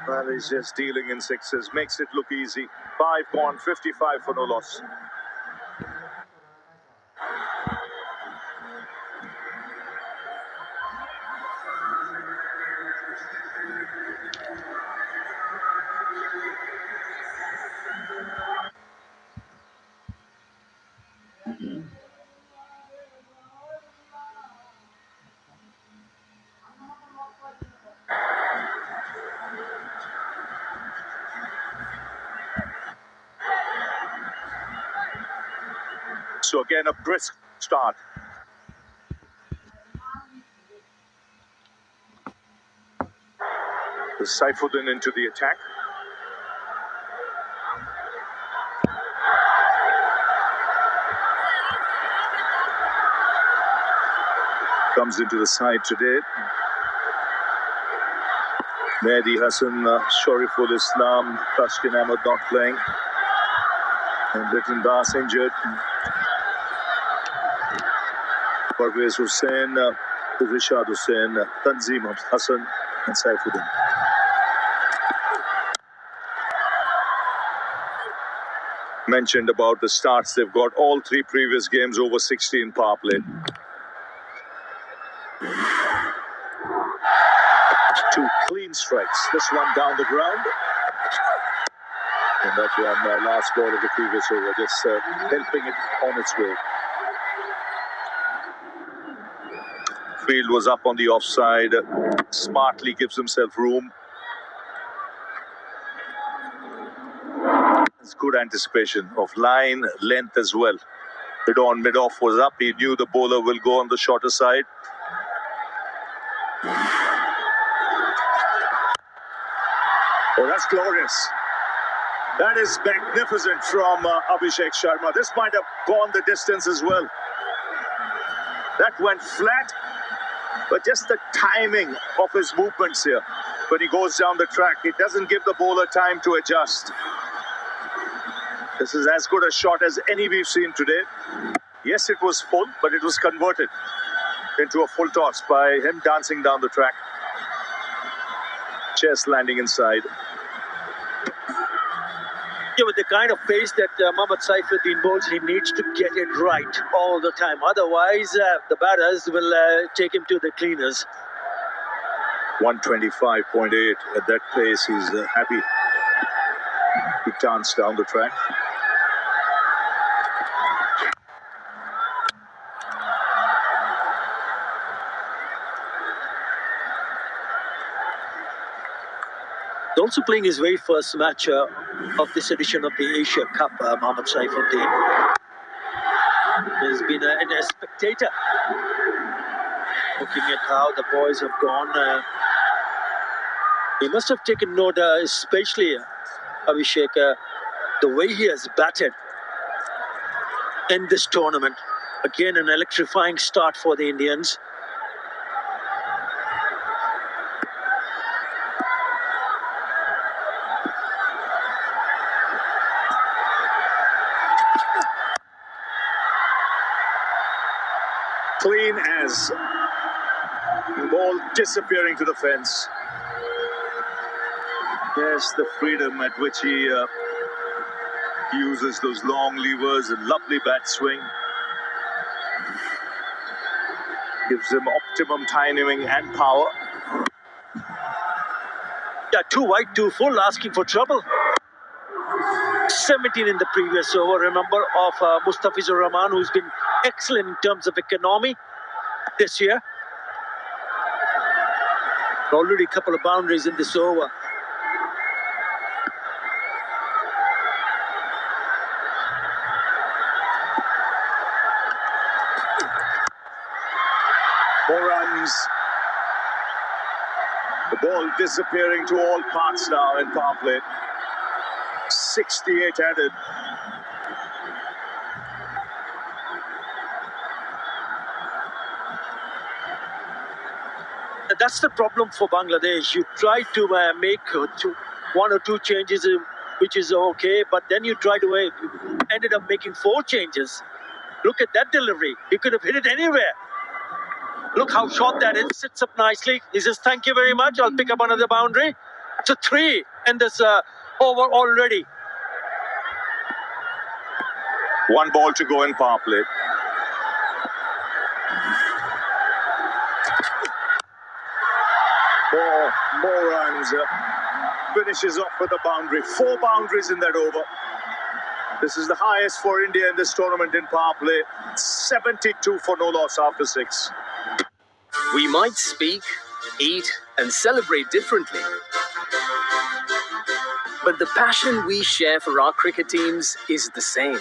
Well, he's just dealing in sixes, makes it look easy. 5 gone, 55 for no loss. So again, a brisk start. The Saifuddin into the attack. Comes into the side today. Mehdi Hassan, Shariful Islam, Tashkin Ahmed not playing. And Litton Das injured. Parvez Hussain, Rishad Hussain, Tanzim Hassan and Saifuddin. Mentioned about the starts, they've got all 3 previous games over 60 in power play. 2 clean strikes. This one down the ground. And that one, last ball of the previous over, just helping it on its way. Field was up on the offside. Smartly gives himself room. It's good anticipation of line, length as well. Mid-off was up. He knew the bowler will go on the shorter side. Oh, that's glorious. That is magnificent from Abhishek Sharma. This might have gone the distance as well. That went flat, but just the timing of his movements here. When he goes down the track, it doesn't give the bowler time to adjust. This is as good a shot as any we've seen today. Yes, it was full, but it was converted into a full toss by him dancing down the track. Chest landing inside. Yeah, with the kind of pace that Mohammad Saifuddin bowls, he needs to get it right all the time. Otherwise, the batters will take him to the cleaners. 125.8 at that pace. He's happy. He danced down the track. He's also playing his very first match of this edition of the Asia Cup, Mohammad Saifuddin. He's been a spectator, looking at how the boys have gone. He must have taken note, especially Abhishek, the way he has batted in this tournament. Again, an electrifying start for the Indians. Clean as. The ball disappearing to the fence. Yes, the freedom at which he uses those long levers and lovely bat swing. Gives him optimum timing and power. Yeah, 2 wide, 2 full, asking for trouble. 17 in the previous over, remember, of Mustafizur Rahman, who's been excellent in terms of economy this year. Already a couple of boundaries in this over. More runs. The ball disappearing to all parts now in power play. 68 added. That's the problem for Bangladesh. You try to make 1 or 2 changes, which is okay, but then you try to ended up making 4 changes. Look at that delivery. He could have hit it anywhere. Look how short that is. Sits up nicely. He says, thank you very much. I'll pick up another boundary. It's a 3 in this over already. One ball to go in power play. More runs. Finishes off with a boundary. 4 boundaries in that over. This is the highest for India in this tournament in power play. 72 for no loss after 6. We might speak, eat, and celebrate differently. But the passion we share for our cricket teams is the same.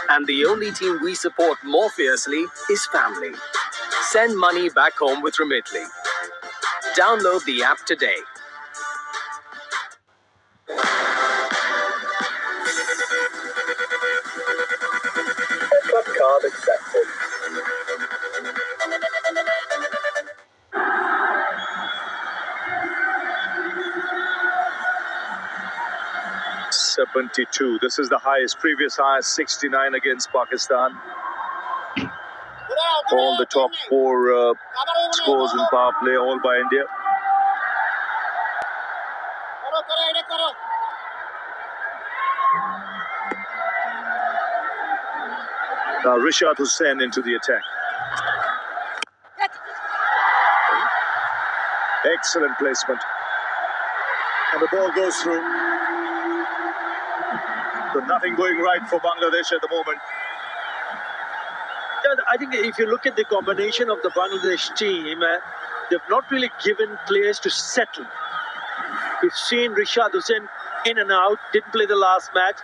And the only team we support more fiercely is family. Send money back home with Remitly. Download the app today. But card accepted. .72. This is the highest. Previous highest 69 against Pakistan. All the top 4 scores in power play, all by India. Rishad Hussain into the attack. Excellent placement. And the ball goes through. So nothing going right for Bangladesh at the moment. I think if you look at the combination of the Bangladesh team, they've not really given players to settle. We've seen Rishad Hussain in and out, didn't play the last match.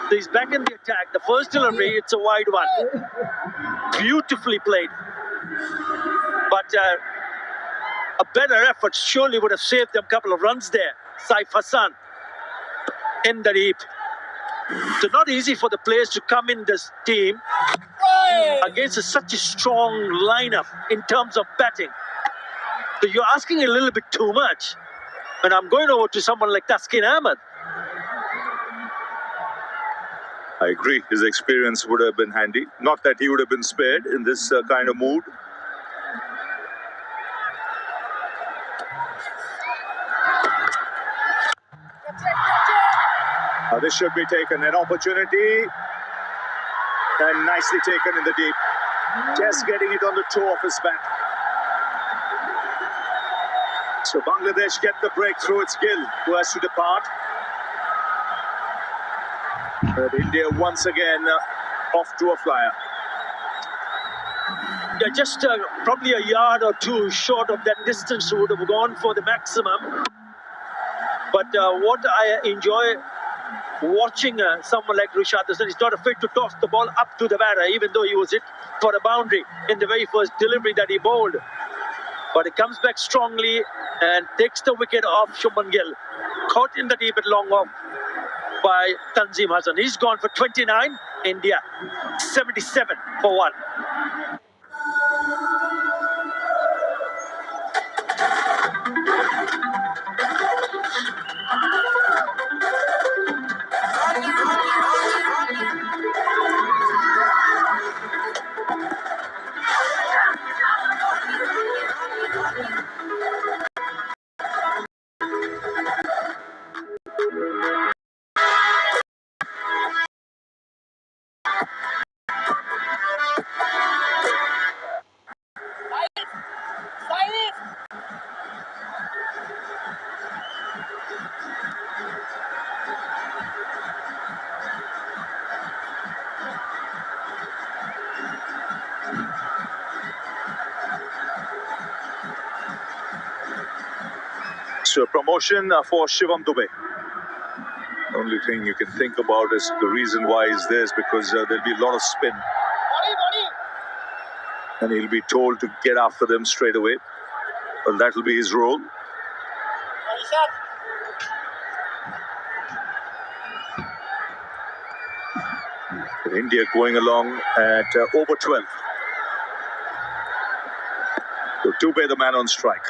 So he's back in the attack. The first delivery, it's a wide one. Beautifully played. But a better effort surely would have saved them a couple of runs there. Saif Hassan in the deep. So not easy for the players to come in this team against such a strong lineup in terms of batting. So you're asking a little bit too much. And I'm going over to someone like Taskin Ahmed. I agree. His experience would have been handy. Not that he would have been spared in this kind of mood. This should be taken. An opportunity. And nicely taken in the deep. Just getting it on the toe of his bat. So Bangladesh get the breakthrough. It's Gill who has to depart. But India once again off to a flyer. Yeah, just probably a yard or two short of that distance would have gone for the maximum. But what I enjoy watching someone like Rishad Hussain, he's not afraid to toss the ball up to the batter, even though he was hit for a boundary in the very first delivery that he bowled. But it comes back strongly and takes the wicket off Shubman Gill. Caught in the deep at long off by Tanzim Hassan. He's gone for 29. India 77 for 1. So promotion for Shivam Dubey. The only thing you can think about is the reason why he's there is because there'll be a lot of spin. And he'll be told to get after them straight away. Well, that'll be his role. And India going along at over 12. So Dubey the man on strike.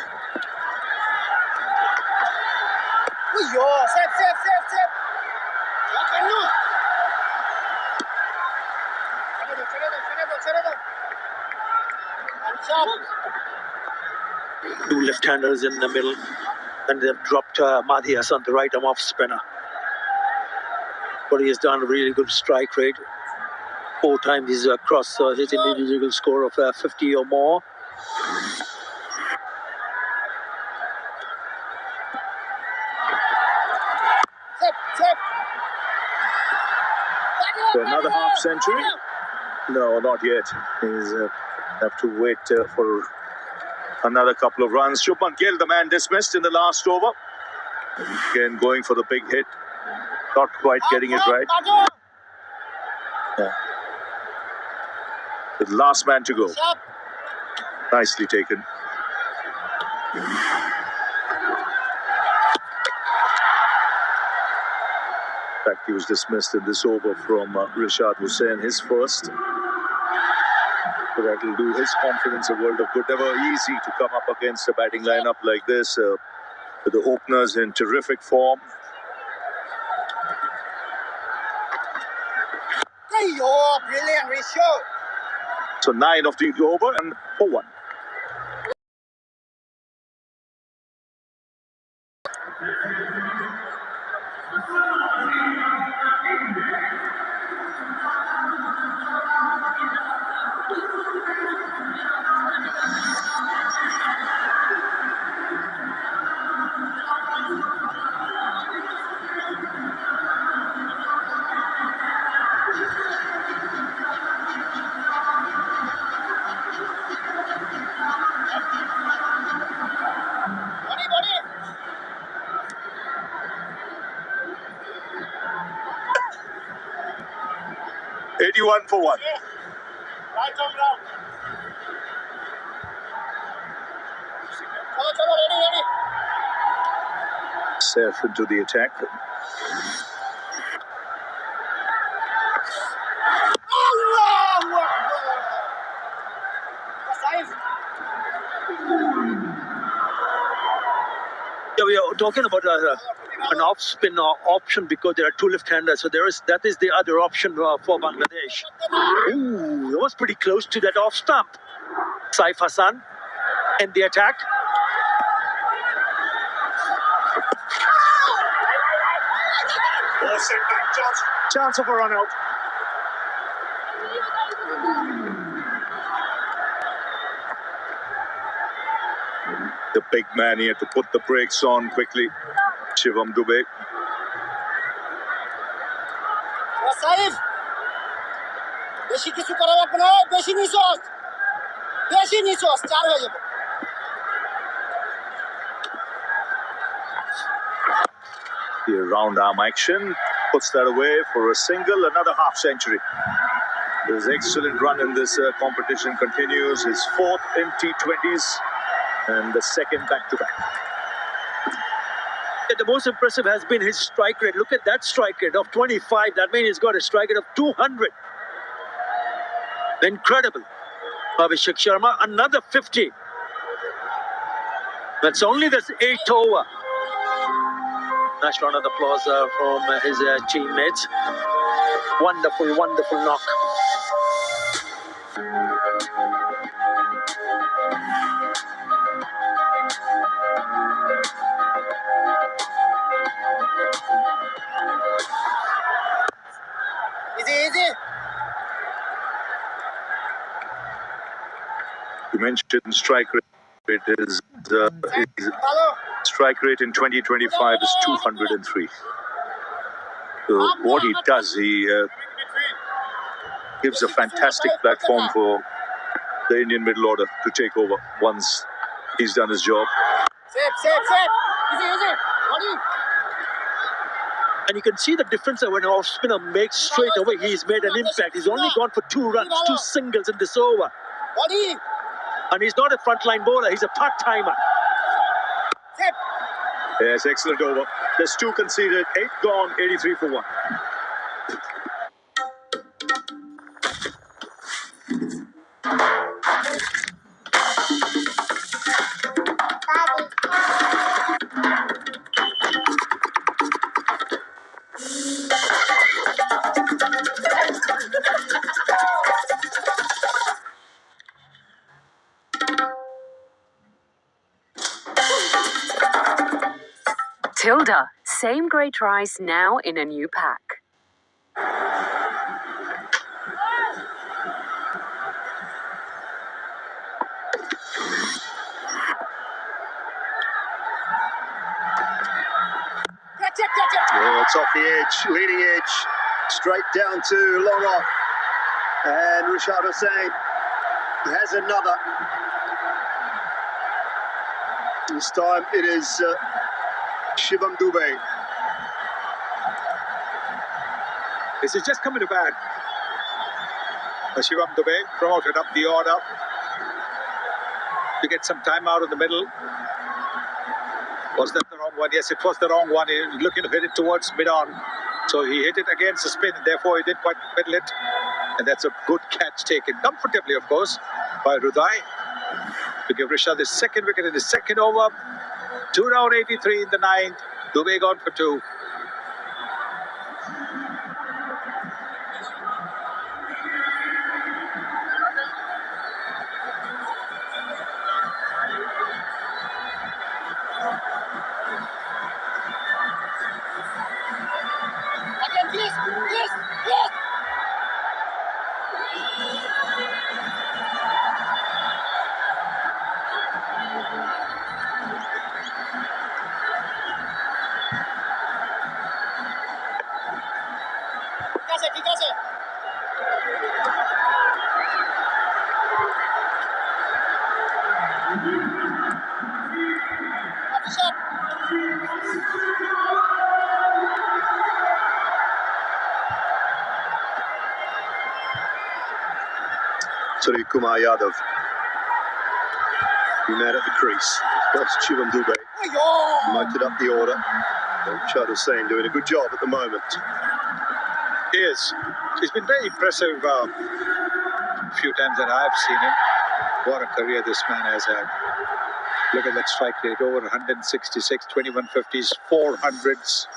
Two left-handers in the middle, and they've dropped Mahdi Hassan, the right-arm off spinner. But he has done a really good strike rate. 4 times he's crossed his individual score of 50 or more. Another half century? No, not yet. He's have to wait for another couple of runs. Shubman Gill, the man dismissed in the last over. Again, going for the big hit. Not quite getting it right. Yeah. The last man to go. Nicely taken. In fact, he was dismissed in this over from Rishad Hussain, his first. So that will do his confidence a world of good. Never easy to come up against a batting lineup like this, with the openers in terrific form. Brilliant, Risho. So 9 of the over and 4-1. Body. 81 for 1. Right on ground. Chalo, ready. Safe into the attack. Yeah, we are talking about an off-spin option because there are 2 left-handers. So that is the other option for Bangladesh. Ooh, that was pretty close to that off stump. Saif Hassan in the attack. Chance of a run out. The big man here to put the brakes on quickly. Shivam Dubey. Saif. বেশি কিছু করা লাগবে না, বেশি নিছস। 4 হয়ে যাবে। The round arm action puts that away for a single, another half century. His excellent run in this competition continues, his 4th in T20s and the 2nd back-to-back. The most impressive has been his strike rate. Look at that strike rate of 25. That means he's got a strike rate of 200. Incredible. Abhishek Sharma, another 50. That's only this 8th over. Nice round of applause from his teammates. Wonderful knock. Easy. You mentioned strike rate. His strike rate in 2025 is 203. So what he does, he gives a fantastic platform for the Indian middle order to take over once he's done his job. Safe. Easy. Body. And you can see the difference when an off-spinner makes straight away. He's made an impact. He's only gone for 2 runs, 2 singles in this over. Body. And he's not a frontline bowler. He's a part-timer. Safe. Yes, excellent over. There's 2 conceded, 8 gone, 83 for 1. Tilda, same great rice now in a new pack. Oh, it's off the edge, leading edge, straight down to long off. And Rashad Hussain has another. This time it is Shivam Dubey. This is just coming to bat. Shivam Dubey promoted up the order to get some time out in the middle. Was that the wrong one? Yes, it was the wrong one. He was looking to hit it towards mid-on. So he hit it against the spin, and therefore he didn't quite middle it. And that's a good catch taken comfortably, of course, by Rudai to give Rishad his second wicket in his second over. 2 down 83 in the ninth. Dubey gone for 2. Again, please, please, please. ঠিক আছে অভিষেক Surya Kumar Yadav. He met at the crease. That's Shivam Dubey. Moted up the order. Rashad Hussain doing a good job at the moment. He is. He's been very impressive a few times that I've seen him. What a career this man has had. Look at that strike rate, over 166, 21 50s, 400s.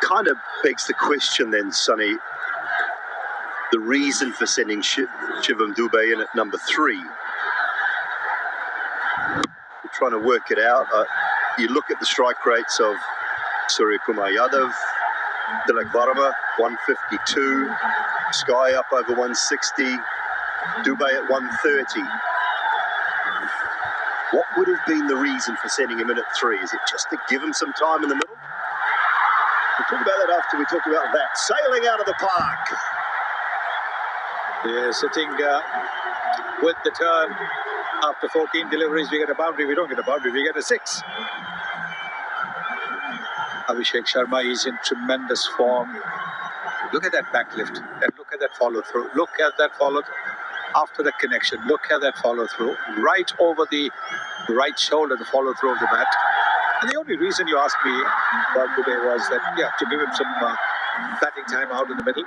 Kind of begs the question then, Sonny, the reason for sending Shivam Dubey in at number 3. We're trying to work it out. You look at the strike rates of Surya Kumar Yadav, Tilak Varma, 152, Sky up over 160, Dubey at 130. What would have been the reason for sending him in at 3? Is it just to give him some time in the middle? We'll talk about that after we talk about that. Sailing out of the park. Yeah, sitting with the turn. After 14 deliveries, we get a boundary. We don't get a boundary, we get a 6. Abhishek Sharma is in tremendous form. Look at that backlift and look at that follow through. Look at that follow through. After the connection, look at that follow through. Right over the right shoulder, the follow through of the bat. And the only reason you asked me about Dubey was that, yeah, to give him some batting time out in the middle.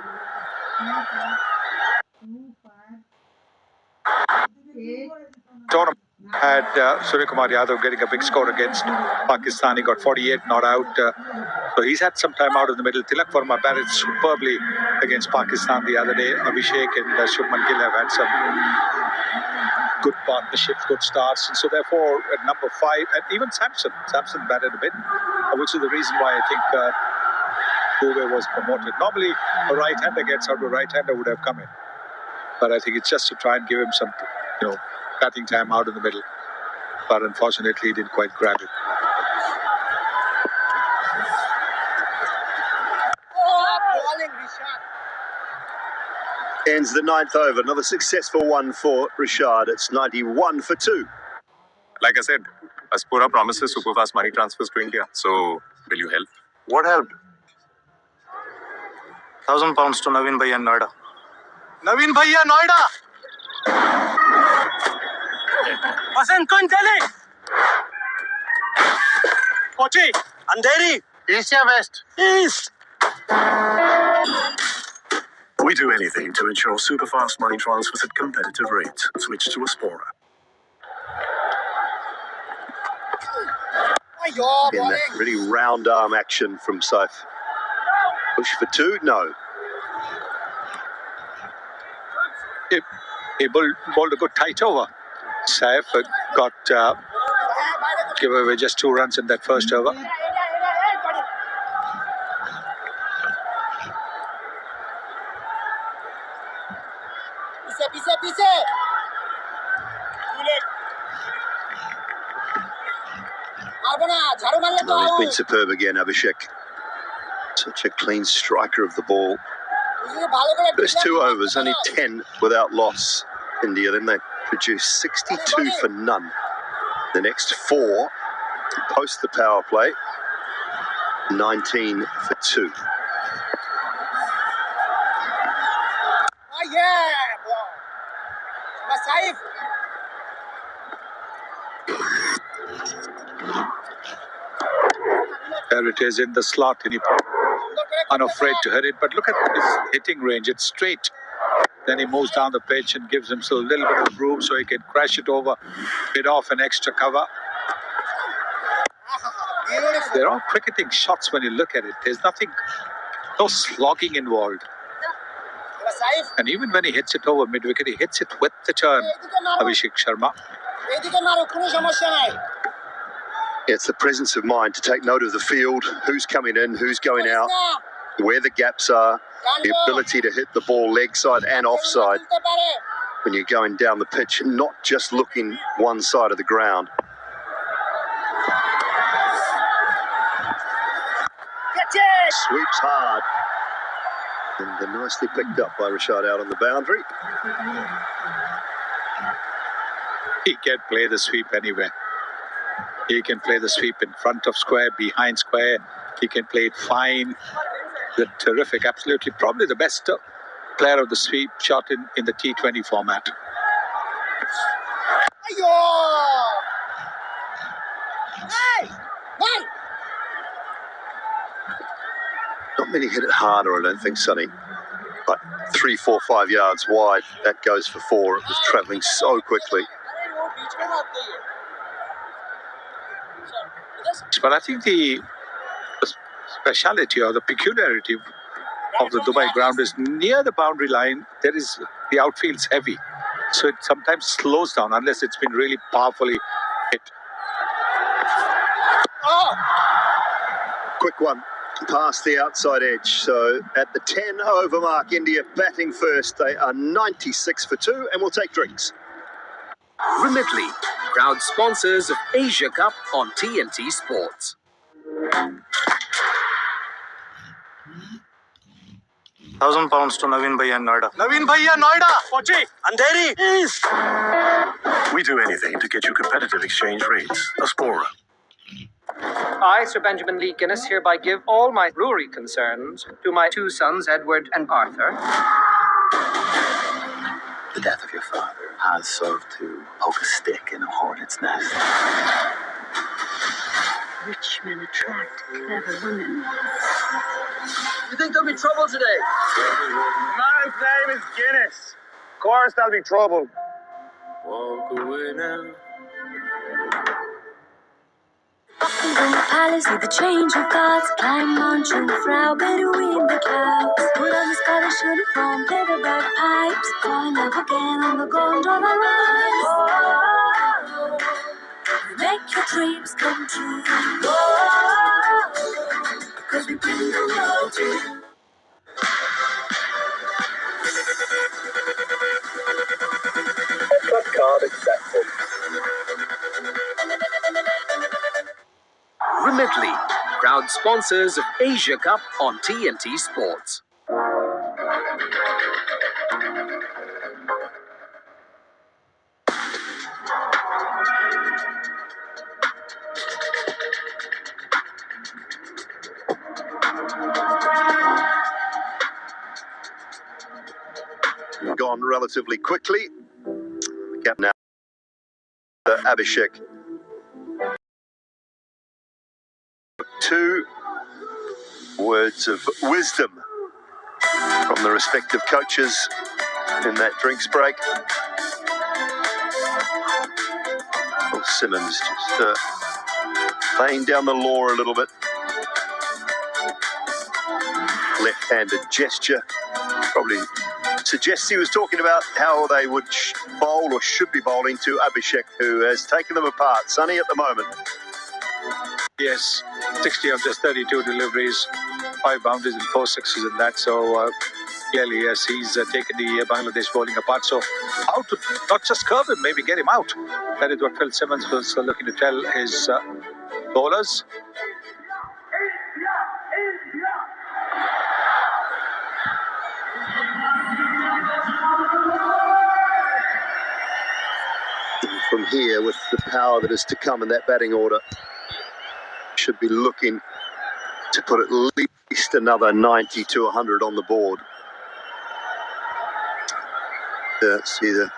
Tournament had Surya Kumar Yadav getting a big score against Pakistan. He got 48 not out. So he's had some time out in the middle. Tilak Varma batted superbly against Pakistan the other day. Abhishek and Shubman Gill have had some good partnerships, good starts. And so therefore, at number 5, and even Samson batted a bit, which is the reason why I think Dubey was promoted. Normally, a right-hander gets out, a right-hander would have come in. But I think it's just to try and give him some, batting time out in the middle. But unfortunately, he didn't quite grab it. Ends the 9th over. Another successful one for Rashad. It's 91 for 2. Like I said, Aspura promises super fast money transfers to India. So, will you help? What helped? £1,000 to Naveen Bhaiya Noida. Naveen Bhaiya Noida! Vasan kaun chale? Kochi. Andheri. Asia West. East. We do anything to ensure super fast money transfers at competitive rates. Switch to Aspura. In that really round arm action from Saif. Push for 2? No. He bowled a good tight over. Saif got give away just 2 runs in that first over. पीछे Well, he's been superb again, Abhishek. Such a clean striker of the ball. First 2 overs, only 10 without loss. India, then they produced 62 for none. The next 4 post the power play, 19 for 2. There it is in the slot, and he unafraid to hit it. But look at his hitting range; it's straight. Then he moves down the pitch and gives himself a little bit of room so he can crash it over, hit off an extra cover. They're all cricketing shots when you look at it. There's no slogging involved. And even when he hits it over mid-wicket, he hits it with the turn, Abhishek Sharma. It's the presence of mind to take note of the field, who's coming in, who's going out, where the gaps are, the ability to hit the ball leg side and offside when you're going down the pitch, not just looking one side of the ground. Sweeps hard. And nicely picked up by Rashad out on the boundary. He can play the sweep anywhere. He can play the sweep in front of square, behind square. He can play it fine. The terrific, absolutely, probably the best player of the sweep shot in the T20 format. Not many hit it harder, I don't think, Sonny. But 3, 4, 5 yards wide, that goes for 4. It was travelling so quickly. But I think the speciality or the peculiarity of the Dubai ground is near the boundary line, the outfield's heavy. So it sometimes slows down unless it's been really powerfully hit. Quick one past the outside edge. So at the 10 over mark, India batting first. They are 96 for 2 and will take drinks. Remitly, proud sponsors of Asia Cup on TNT Sports. £1,000 to Naveen Bhaiya in Noida. Naveen Bhaiya, Noida! Pochi! Andheri! Yes! We do anything to get you competitive exchange rates. Aspora. I, Sir Benjamin Lee Guinness, hereby give all my brewery concerns to my 2 sons, Edward and Arthur. The death of your father has served to poke a stick in a hornet's nest. Rich men attract clever women. You think there'll be trouble today? Man's name is Guinness. Of course there'll be trouble. Walk away now. Go palace, see the change of guards. Climb on Jungfrau, Bedouin the clouds. Put on the Scottish uniform, play the bagpipes. Fall in love again on the gondola rise. Oh, make your dreams come true. Oh, because we bring the world to you. Card accepted. Remitly, proud sponsors of Asia Cup on TNT Sports. Gone relatively quickly. The gap now. Abhishek. 2 words of wisdom from the respective coaches in that drinks break. Well, Simmons just laying down the law a little bit. Left-handed gesture, probably suggests he was talking about how they would bowl or should be bowling to Abhishek, who has taken them apart. Sunny at the moment. Yes, 60 of just 32 deliveries, 5 boundaries and 4 sixes in that. So clearly, yes, he's taken the Bangladesh bowling apart. So how to not just curve him, maybe get him out. That is what Phil Simmons was looking to tell his bowlers. From here, with the power that is to come in that batting order, should be looking to put at least another 90 to 100 on the board. See the